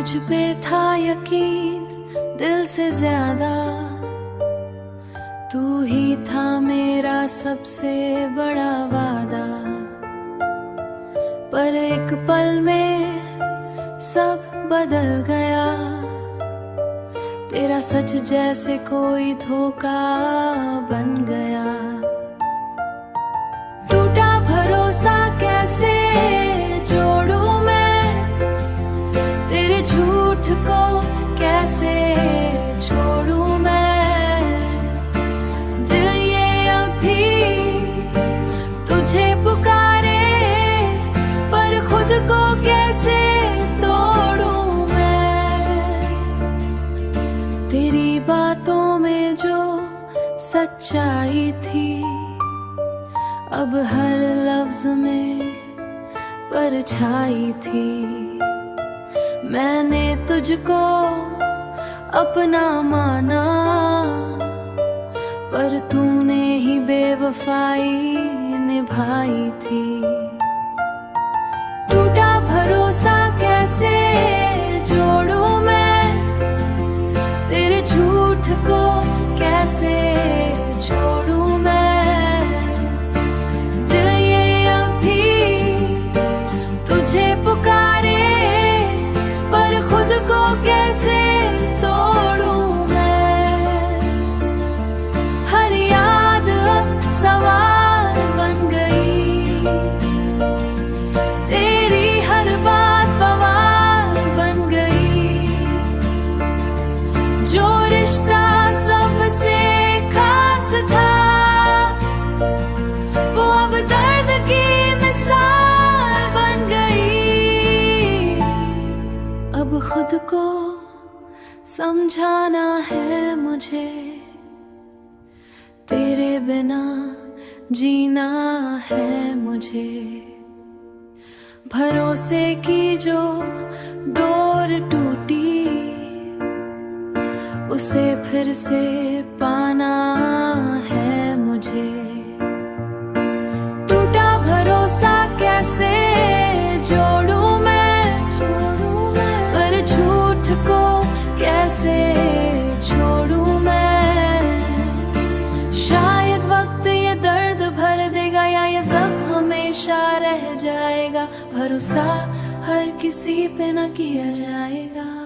तुझ पे था यकीन दिल से ज्यादा, तू ही था मेरा सबसे बड़ा वादा। पर एक पल में सब बदल गया, तेरा सच जैसे कोई धोखा बन गया। टूटा भरोसा कैसे जोड़ूं मैं, तेरे झूठ को कैसे छोड़ूं मैं। दिल ये अभी तुझे पुकारे, पर खुद को कैसे तोड़ूं मैं। तेरी बातों में जो सच्चाई थी, अब हर लफ्ज में परछाई थी। मैंने तुझको अपना माना, पर तूने ही बेवफाई निभाई थी। टूटा भरोसा कैसे जोड़ूं मैं, तेरे झूठ को कैसे छोड़ूं मैं। दिल ये अभी तुझे पुकारे, पर खुद को कैसे तोड़ूं मैं। हर याद अब सवाल बन गई, तेरी हर बात बवाल बन गई। जो रिश्ता सबसे खास था, वो अब दर्द की मिसाल बन गई। अब खुद को समझाना है मुझे, तेरे बिना जीना है मुझे। भरोसे की जो डोर टूटी, उसे फिर से पाना है मुझे। टूटा भरोसा कैसे जोड़ूं मैं, पर झूठ को कैसे छोड़ूं मैं। शायद वक्त ये दर्द भर देगा, या ये जख्म हमेशा रह जाएगा। भरोसा हर किसी पे न किया जाएगा।